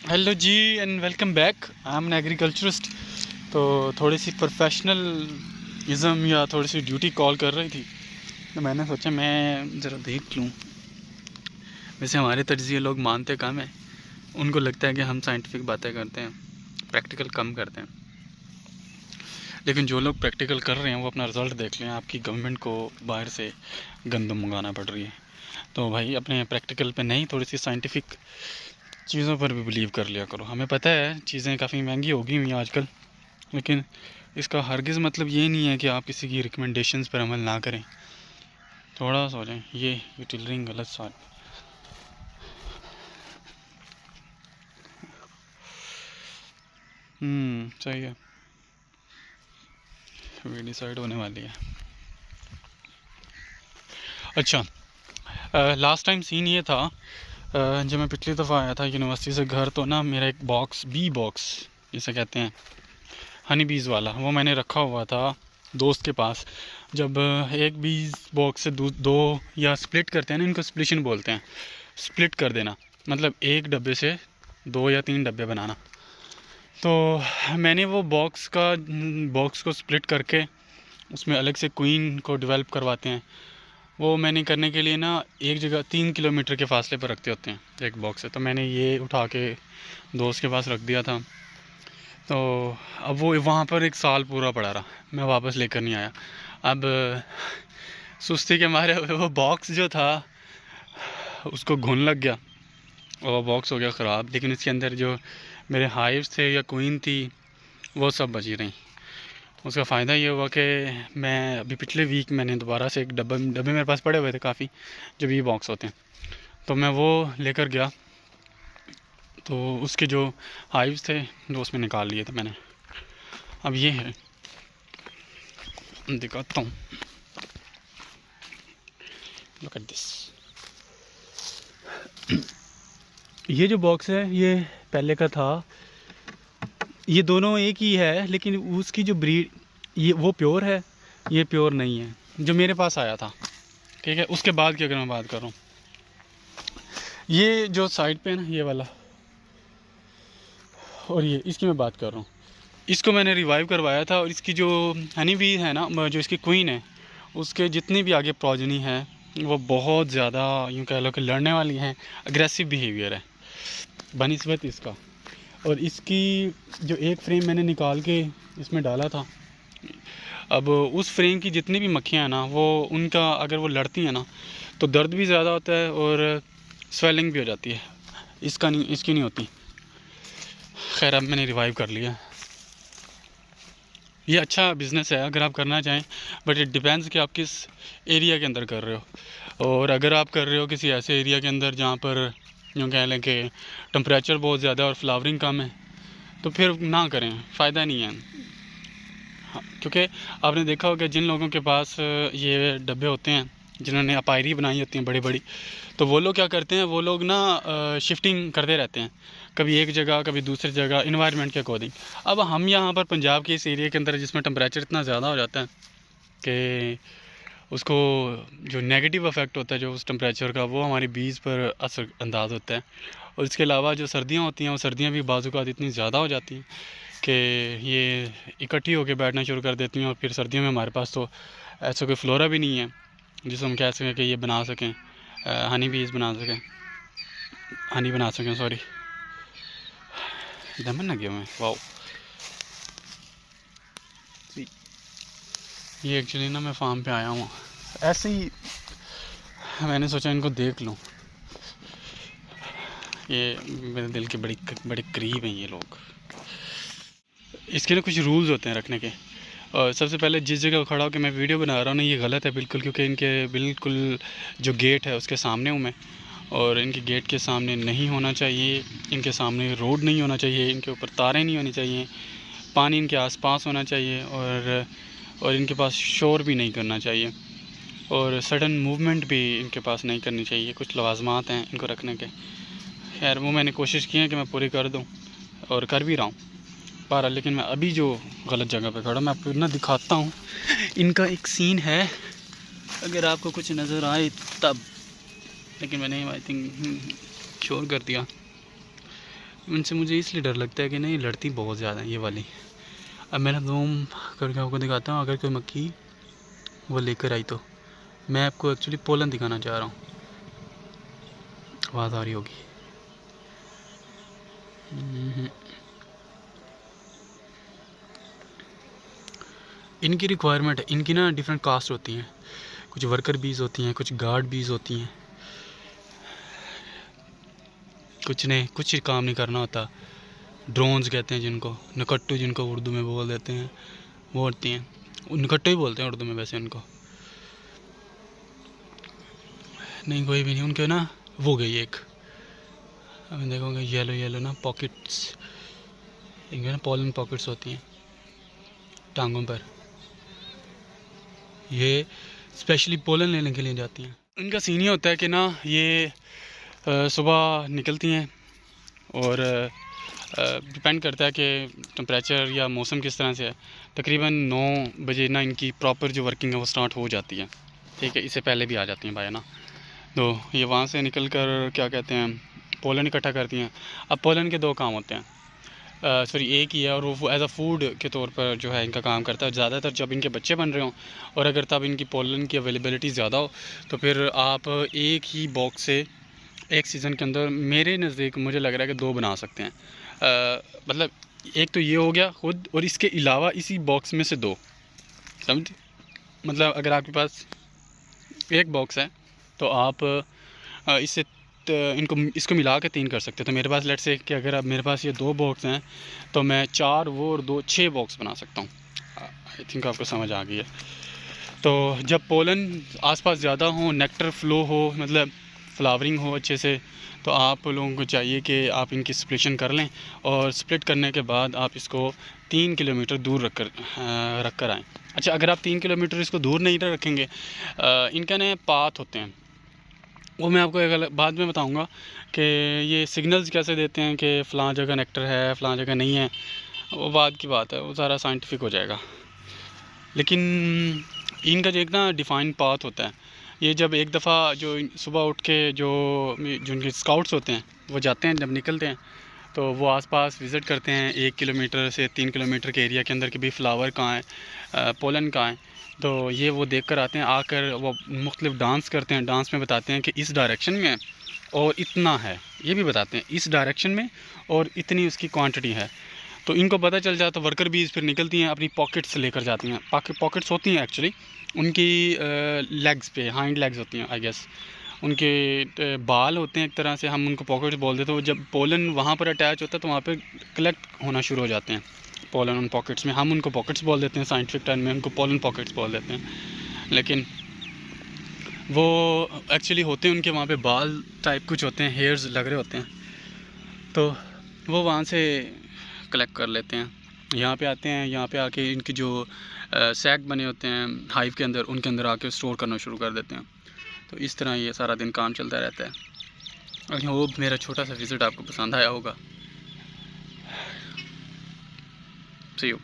Hello जी and welcome back. I am an agriculturist. तो थोड़ी सी प्रोफेशनलिज्म या थोड़ी सी ड्यूटी कॉल कर रही थी, तो मैंने सोचा मैं ज़रा देख लूँ। वैसे हमारे तजिए लोग मानते कम हैं, उनको लगता है कि हम साइंटिफिक बातें करते हैं, प्रैक्टिकल कम करते हैं। लेकिन जो लोग प्रैक्टिकल कर रहे हैं वो अपना रिज़ल्ट देख लें। आपकी गवर्नमेंट को बाहर से गंदम मंगाना पड़ रही है, तो भाई अपने प्रैक्टिकल पे नहीं, थोड़ी सी साइंटिफिक चीज़ों पर भी बिलीव कर लिया करो। हमें पता है चीज़ें काफ़ी महंगी हो गई हुई हैं आजकल, लेकिन इसका हरगिज़ मतलब ये नहीं है कि आप किसी की रिकमेंडेशंस पर अमल ना करें। थोड़ा सोचें, ये टिलरिंग गलत साल सही है, वी डिसाइड होने वाली है। अच्छा, लास्ट टाइम सीन ये था, जब मैं पिछली दफ़ा आया था यूनिवर्सिटी से घर, तो ना मेरा एक बॉक्स जिसे कहते हैं हनी बीज़ वाला, वो मैंने रखा हुआ था दोस्त के पास। जब एक बीज बॉक्स से दो या स्प्लिट करते हैं ना, इनको स्प्लिशन बोलते हैं, स्प्लिट कर देना मतलब एक डब्बे से 2 या 3 डब्बे बनाना। तो मैंने वो बॉक्स को स्प्लिट करके उसमें अलग से क्वीन को डेवलप करवाते हैं। वो मैंने करने के लिए ना एक जगह 3 किलोमीटर के फासले पर रखते होते हैं एक बॉक्स से। तो मैंने ये उठा के दोस्त के पास रख दिया था। तो अब वो वहाँ पर एक साल पूरा पड़ा रहा, मैं वापस लेकर नहीं आया। अब सुस्ती के मारे वो बॉक्स जो था उसको घुन लग गया और वो बॉक्स हो गया ख़राब। लेकिन इसके अंदर जो मेरे हाइव्स थे या क्वीन थी वो सब बची रहीं। उसका फ़ायदा ये हुआ कि मैं अभी पिछले वीक मैंने दोबारा से एक डब्बे मेरे पास पड़े हुए थे काफ़ी, जब ये बॉक्स होते हैं, तो मैं वो लेकर गया। तो उसके जो हाइव्स थे जो उसमें निकाल लिए थे मैंने। अब ये है, दिखाता हूँ, लुक एट दिस। ये जो बॉक्स है ये पहले का था, ये दोनों एक ही है, लेकिन उसकी जो ब्रीड, ये वो प्योर है, ये प्योर नहीं है जो मेरे पास आया था। ठीक है, उसके बाद की अगर मैं बात कर रहा हूँ, ये जो साइड पे है ना ये वाला, और ये इसकी मैं बात कर रहा हूँ, इसको मैंने रिवाइव करवाया था। और इसकी जो हनी बी है ना, जो इसकी क्वीन है, उसके जितनी भी आगे प्रोजनी है वो बहुत ज़्यादा यूँ कह लो कि लड़ने वाली हैं, अग्रेसिव बिहेवियर है बनिस्बत इसका। और इसकी जो एक फ्रेम मैंने निकाल के इसमें डाला था, अब उस फ्रेम की जितनी भी मक्खियाँ हैं ना, वो उनका अगर वो लड़ती हैं ना तो दर्द भी ज़्यादा होता है और स्वेलिंग भी हो जाती है। इसका नहीं, इसकी नहीं होती। खैर अब मैंने रिवाइव कर लिया। ये अच्छा बिज़नेस है अगर आप करना चाहें, बट इट डिपेंड्स कि आप किस एरिया के अंदर कर रहे हो। और अगर आप कर रहे हो किसी ऐसे एरिया के अंदर जहाँ पर यूँ कह लें कि टम्परेचर बहुत ज़्यादा और फ्लावरिंग कम है, तो फिर ना करें, फ़ायदा नहीं है। हाँ, क्योंकि आपने देखा होगा जिन लोगों के पास ये डब्बे होते हैं, जिन्होंने अपायरी बनाई होती हैं बड़ी बड़ी, तो वो लोग क्या करते हैं, वो लोग ना शिफ्टिंग करते रहते हैं, कभी एक जगह कभी दूसरी जगह, इन्वायरमेंट के अकॉर्डिंग। अब हम यहाँ पर पंजाब के इस एरिया के अंदर जिसमें टेम्परेचर इतना ज़्यादा हो जाता है कि उसको जो नेगेटिव इफ़ेक्ट होता है जो उस टेम्परेचर का, वो हमारी बीज पर असर अंदाज होता है। और इसके अलावा जो सर्दियाँ होती हैं, वो सर्दियाँ भी बाज़ इतनी ज़्यादा हो जाती हैं कि ये इकट्ठी होकर बैठना शुरू कर देती हैं। और फिर सर्दियों में हमारे पास तो ऐसा कोई फ्लोरा भी नहीं है जिसे हम कह सकें कि ये बना सकें, हनी बीज बना सकें, हनी बना सकें, सॉरी, लेमन लगे हुए हैं, वाओ। ये एक्चुअली ना मैं फार्म पे आया हूँ ऐसे ही, मैंने सोचा इनको देख लूँ। ये मेरे दिल के बड़े करीब हैं ये लोग। इसके ना कुछ रूल्स होते हैं रखने के। और सबसे पहले जिस जगह खड़ा होकर मैं वीडियो बना रहा हूँ ना, ये गलत है बिल्कुल, क्योंकि इनके बिल्कुल जो गेट है उसके सामने हूँ मैं, और इनके गेट के सामने नहीं होना चाहिए, इनके सामने रोड नहीं होना चाहिए, इनके ऊपर तारें नहीं होनी चाहिए, पानी इनके आसपास होना चाहिए, और इनके पास शोर भी नहीं करना चाहिए, और सडन मूवमेंट भी इनके पास नहीं करनी चाहिए। कुछ लवाजमात हैं इनको रखने के। खैर वो मैंने कोशिश की है कि मैं पूरी कर दूँ, और कर भी रहा हूँ पर, लेकिन मैं अभी जो गलत जगह पे खड़ा, मैं आपको ना दिखाता हूँ। इनका एक सीन है, अगर आपको कुछ नज़र आए तब, लेकिन मैंने आई थिंक श्योर कर दिया। उनसे मुझे इसलिए डर लगता है कि नहीं, लड़ती बहुत ज़्यादा है ये वाली। अब मैं ना जूम करके आपको दिखाता हूँ, अगर कोई मक्खी वो लेकर आई तो मैं आपको एक्चुअली पोलन दिखाना चाह रहा हूँ। आवाज़ आ रही होगी। इनकी रिक्वायरमेंट है, इनकी ना डिफरेंट कास्ट होती हैं, कुछ वर्कर बीज होती हैं, कुछ गार्ड बीज होती हैं, कुछ ने कुछ काम नहीं करना होता। ड्रोन्स कहते हैं जिनको, नकट्टू जिनको उर्दू में बोल देते हैं, वो होती हैं। नकट्टू ही बोलते हैं उर्दू में वैसे उनको। नहीं कोई भी नहीं, उनके ना वो गई एक, अब देखोगे येलो येलो ना पॉकेट्स, इनके ना पॉलन पॉकेट्स होती हैं टांगों पर, ये स्पेशली पोलन लेने के लिए जाती हैं। इनका सीन ये होता है कि ना ये सुबह निकलती हैं और डिपेंड करता है कि टेम्परेचर या मौसम किस तरह से है। तकरीबन 9 बजे ना इनकी प्रॉपर जो वर्किंग है वो स्टार्ट हो जाती है, ठीक है। इससे पहले भी आ जाती हैं भाई ना। तो ये वहाँ से निकल कर क्या कहते हैं पोलन इकट्ठा करती हैं। अब पोलन के 2 काम होते हैं, सॉरी एक ही है, और वो एज अ फूड के तौर पर जो है इनका काम करता है। ज़्यादातर जब इनके बच्चे बन रहे हों और अगर तब इनकी पोलन की अवेलेबिलिटी ज़्यादा हो तो फिर आप एक ही बॉक्स से एक सीज़न के अंदर मेरे नज़दीक मुझे लग रहा है कि 2 बना सकते हैं। मतलब एक तो ये हो गया खुद, और इसके अलावा इसी बॉक्स में से 2, समझ। मतलब अगर आपके पास एक बॉक्स है तो आप इससे इसको मिला के 3 कर सकते हैं। तो मेरे पास लेट्स से कि अगर अब मेरे पास ये 2 बॉक्स हैं तो मैं 4 वो और 2 6 बॉक्स बना सकता हूँ। आई थिंक आपको समझ आ गई है। तो जब पोलन आसपास ज़्यादा हो, नेक्टर फ्लो हो, मतलब फ्लावरिंग हो अच्छे से, तो आप लोगों को चाहिए कि आप इनकी स्प्लिशन कर लें, और स्प्लिट करने के बाद आप इसको 3 किलोमीटर दूर रख कर आएँ। अच्छा, अगर आप 3 किलोमीटर इसको दूर नहीं रखेंगे, इनका ना पाथ होते हैं, वो मैं आपको एक बाद में बताऊंगा कि ये सिग्नल्स कैसे देते हैं कि फ़लाँ जगह नेक्टर है, फ़लाँ जगह नहीं है, वो बाद की बात है, वो सारा साइंटिफिक हो जाएगा। लेकिन इनका जो एक ना डिफ़ाइन पाथ होता है, ये जब एक दफ़ा जो सुबह उठ के जो उनके स्काउट्स होते हैं वो जाते हैं, जब निकलते हैं तो वो आसपास विज़िट करते हैं 1 किलोमीटर से 3 किलोमीटर के एरिया के अंदर कि भाई फ्लावर कहाँ है, पोलन कहाँ है। तो ये वो देख कर आते हैं, आकर वो मुख्तलिफ डांस करते हैं, डांस में बताते हैं कि इस डायरेक्शन में और इतना है, ये भी बताते हैं इस डायरेक्शन में और इतनी उसकी क्वांटिटी है। तो इनको पता चल जाता, वर्कर बीज फिर निकलती हैं अपनी पॉकेट्स लेकर जाती हैं। पॉकेट्स होती हैं एक्चुअली उनकी लेग्स पे, हाइंड लेग्स होती हैं आई गेस, उनके बाल होते हैं एक तरह से, हम उनको पॉकेट्स बोल देते हैं। तो जब पोलन वहाँ पर अटैच होता है तो वहाँ पे कलेक्ट होना शुरू हो जाते हैं पोलन उन पॉकेट्स में। हम उनको पॉकेट्स बोल देते हैं, साइंटिफिक टर्म में उनको पोलन पॉकेट्स बोल देते हैं, लेकिन वो एक्चुअली होते हैं उनके वहाँ पे बाल टाइप कुछ होते हैं, हेयर्स लग रहे होते हैं, तो वो वहाँ से कलेक्ट कर लेते हैं। यहाँ पे आते हैं, यहाँ पे आके इनकी जो सैक बने होते हैं हाइव के अंदर, उनके अंदर आके स्टोर करना शुरू कर देते हैं। तो इस तरह ये सारा दिन काम चलता रहता है। और वो मेरा छोटा सा विज़िट आपको पसंद आया होगा। सी यू।